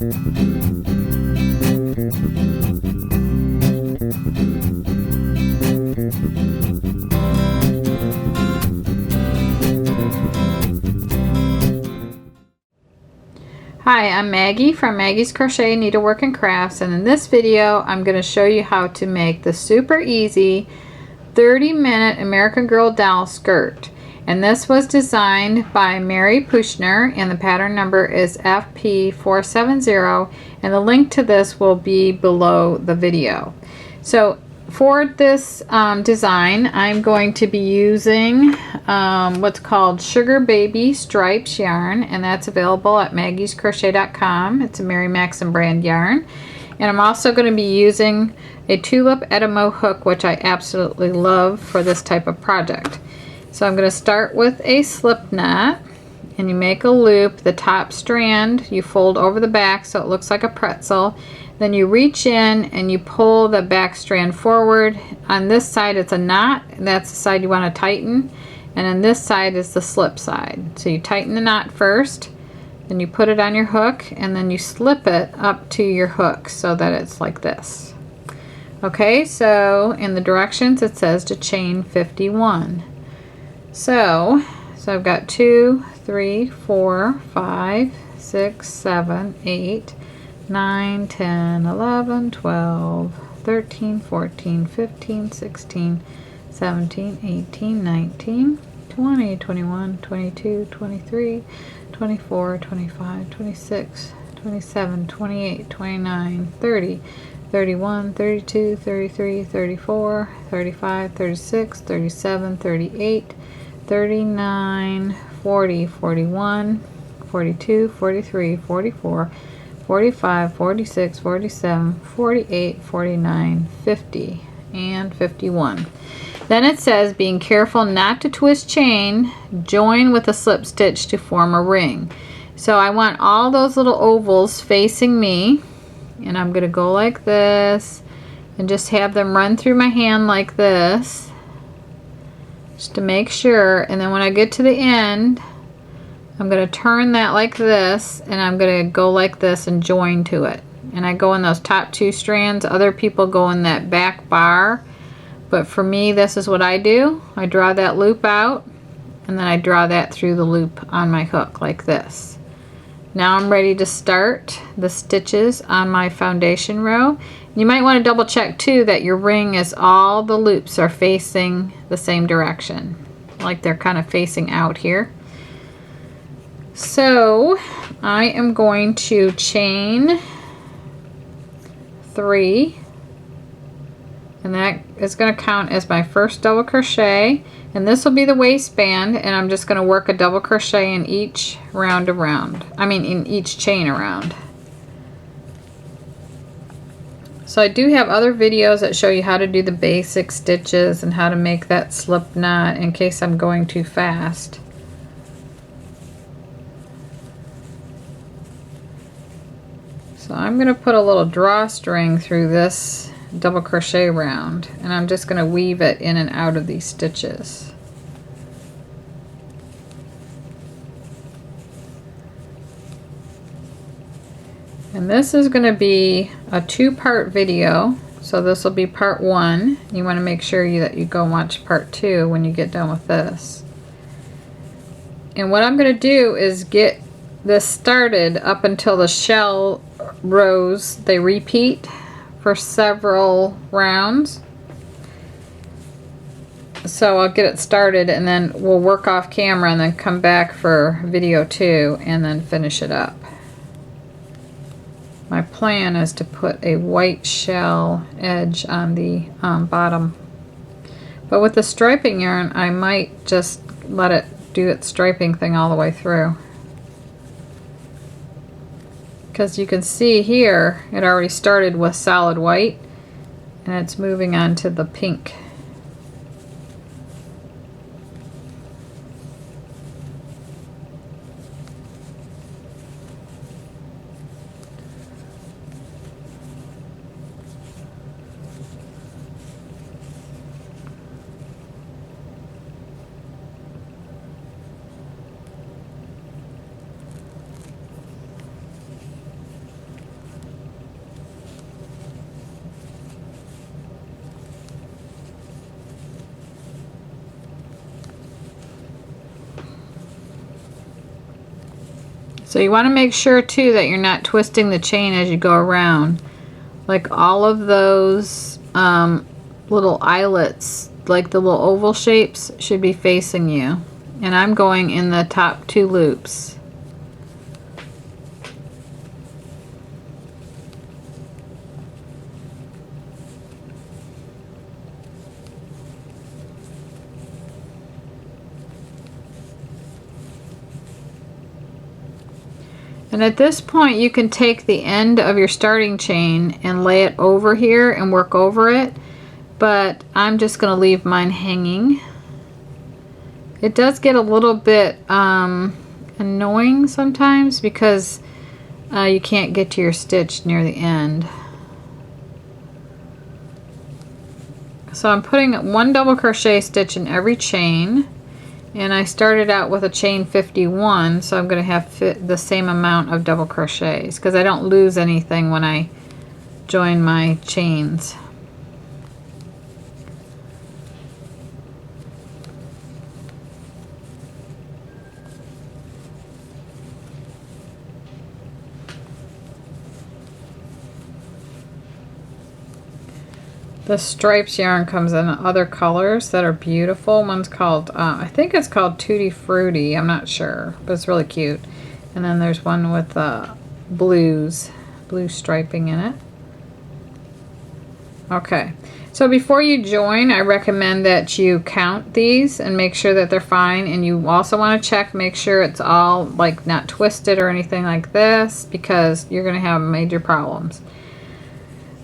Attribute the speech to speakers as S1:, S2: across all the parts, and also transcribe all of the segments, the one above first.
S1: Hi, I'm Maggie from Maggie's Crochet, Needlework and Crafts, and in this video I'm going to show you how to make the super easy 30-minute American Girl doll skirt. And this was designed by Mary Pushner, and the pattern number is FP470, and the link to this will be below the video. So for this design, I'm going to be using what's called Sugar Baby Stripes yarn, and that's available at maggiescrochet.com. It's a Mary Maxim brand yarn. And I'm also going to be using a Tulip Etamo hook, which I absolutely love for this type of project. So I'm going to start with a slip knot, and you make a loop. The top strand you fold over the back so it looks like a pretzel. Then you reach in and you pull the back strand forward. On this side it's a knot, and that's the side you want to tighten, and on this side is the slip side. So you tighten the knot first, then you put it on your hook, and then you slip it up to your hook so that it's like this. Okay, so in the directions it says to chain 51. So I've got 2, 3, 4, 5, 6, 7, 8, 9, 10, 11, 12, 13, 14, 15, 16, 17, 18, 19, 20, 21, 22, 23, 24, 25, 26, 27, 28, 29, 30, 31, 32, 33, 34, 35, 36, 37, 38, 39, 40, 41, 42, 43, 44, 45, 46, 47, 48, 49, 50, and 51. Then it says, being careful not to twist chain, join with a slip stitch to form a ring. So I want all those little ovals facing me, and I'm going to go like this and just have them run through my hand like this, just to make sure. And then when I get to the end, I'm going to turn that like this, and I'm going to go like this and join to it. And I go in those top 2 strands. Other people go in that back bar, but for me this is what I do. I draw that loop out, and then I draw that through the loop on my hook like this. Now I'm ready to start the stitches on my foundation row. You might want to double check too that your ring is, all the loops are facing the same direction, like they're kind of facing out here. So I am going to chain 3, and that is going to count as my first double crochet, and this will be the waistband, and I'm just going to work a double crochet in each round around, in each chain around. So I do have other videos that show you how to do the basic stitches and how to make that slip knot in case I'm going too fast. So I'm going to put a little drawstring through this double crochet round, and I'm just going to weave it in and out of these stitches. And this is going to be a 2-part video, so this will be part 1. You want to make sure that you go watch part 2 when you get done with this. And what I'm going to do is get this started up until the shell rows, they repeat for several rounds. So I'll get it started, and then we'll work off camera and then come back for video 2 and then finish it up. My plan is to put a white shell edge on the bottom, but with the striping yarn I might just let it do its striping thing all the way through, because you can see here it already started with solid white and it's moving on to the pink. So you want to make sure too that you're not twisting the chain as you go around. Like all of those little eyelets, like the little oval shapes, should be facing you. And I'm going in the top 2 loops. And at this point you can take the end of your starting chain and lay it over here and work over it, but I'm just going to leave mine hanging. It does get a little bit annoying sometimes because you can't get to your stitch near the end. So I'm putting 1 double crochet stitch in every chain. And I started out with a chain 51, so I'm going to have the same amount of double crochets because I don't lose anything when I join my chains. The stripes yarn comes in other colors that are beautiful. One's called, I think it's called Tutti Frutti. I'm not sure, but it's really cute. And then there's one with blue striping in it. Okay, so before you join, I recommend that you count these and make sure that they're fine. And you also want to check, make sure it's all like not twisted or anything like this, because you're going to have major problems.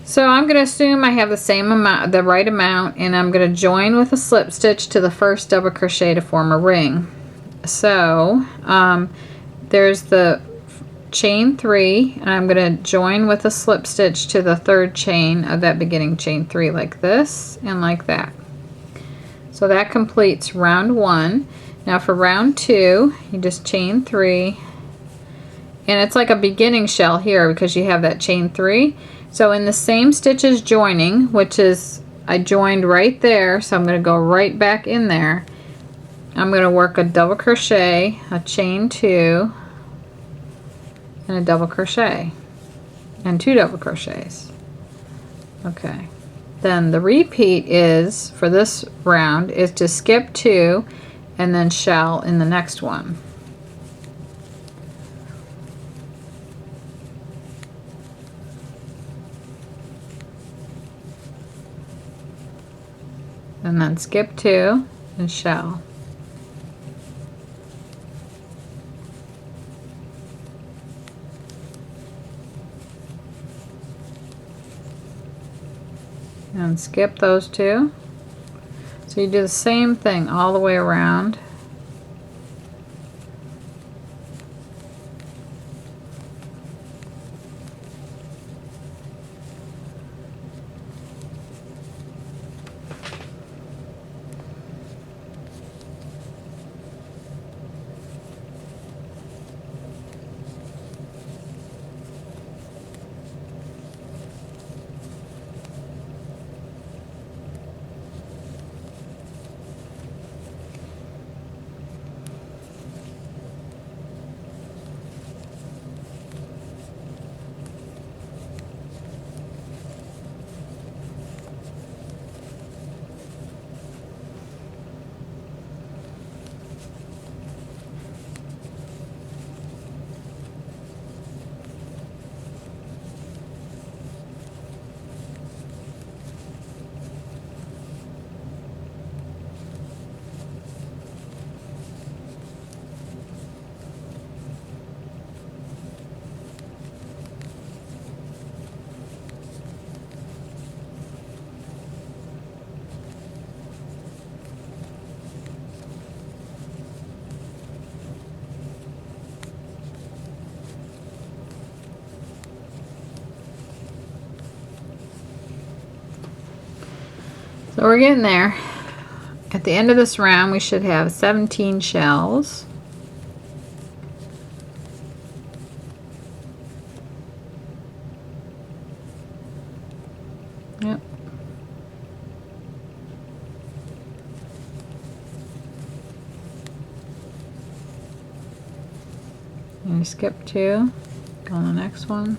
S1: So I'm going to assume I have the same amount, the right amount, and I'm going to join with a slip stitch to the first double crochet to form a ring. So there's the chain 3, and I'm going to join with a slip stitch to the 3rd chain of that beginning chain 3 like this and like that. So that completes round 1. Now for round 2, you just chain 3, and it's like a beginning shell here because you have that chain 3. So in the same stitch as joining, which is, I joined right there, so I'm going to go right back in there. I'm going to work a double crochet, a chain 2, and a double crochet, and 2 double crochets. Okay. Then the repeat is, for this round, is to skip 2 and then shell in the next one. And then skip 2 and shell. And skip those 2. So you do the same thing all the way around. So we're getting there. At the end of this round we should have 17 shells. Yep. And You skip 2, go on the next one.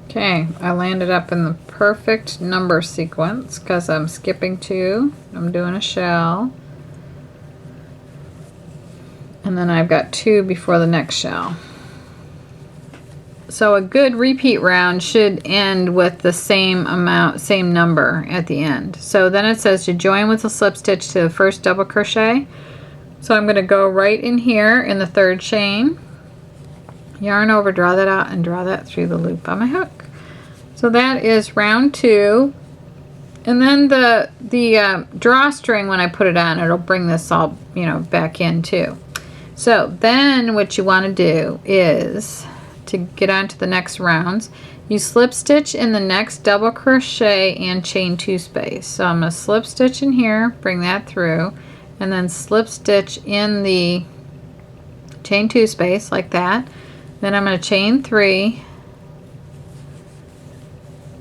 S1: Okay, I landed up in the perfect number sequence because I'm skipping 2. I'm doing a shell. And then I've got 2 before the next shell. So a good repeat round should end with the same number at the end. So then it says to join with a slip stitch to the first double crochet. So I'm going to go right in here in the 3rd chain, yarn over, draw that out, and draw that through the loop on my hook. So that is round 2. And then the drawstring, when I put it on, it'll bring this all, back in too. So then what you want to do is, to get on to the next rounds, you slip stitch in the next double crochet and chain 2 space. So I'm going to slip stitch in here, bring that through, and then slip stitch in the chain 2 space like that. Then I'm going to chain 3.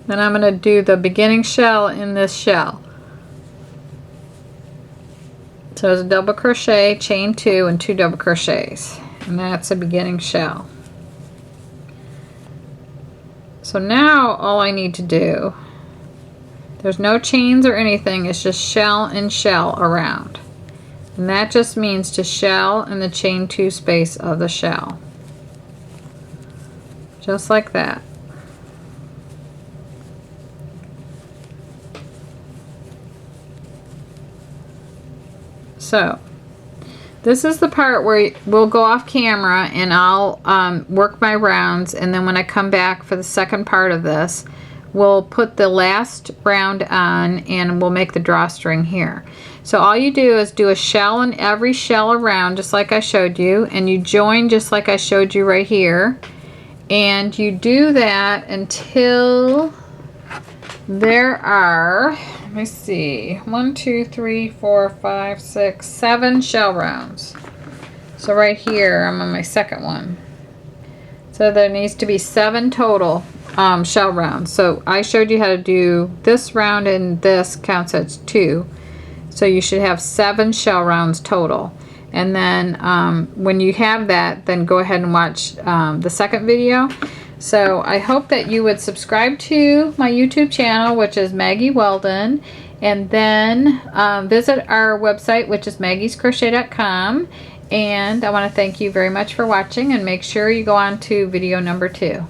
S1: Then I'm going to do the beginning shell in this shell. So it's a double crochet, chain 2, and 2 double crochets, and that's a beginning shell. So now all I need to do, there's no chains or anything, it's just shell and shell around. And that just means to shell in the chain 2 space of the shell. Just like that. So this is the part where we'll go off camera and I'll work my rounds, and then when I come back for the second part of this, we'll put the last round on and we'll make the drawstring here. So all you do is do a shell in every shell around, just like I showed you, and you join just like I showed you right here, and you do that until there are, let me see, 1, 2, 3, 4, 5, 6, 7 shell rounds. So right here I'm on my second one. So there needs to be 7 total shell rounds. So I showed you how to do this round, and this counts as 2. So you should have 7 shell rounds total. And then when you have that, then go ahead and watch the second video. So I hope that you would subscribe to my YouTube channel, which is Maggie Weldon, and then visit our website, which is maggiescrochet.com. And I want to thank you very much for watching, and make sure you go on to video number 2.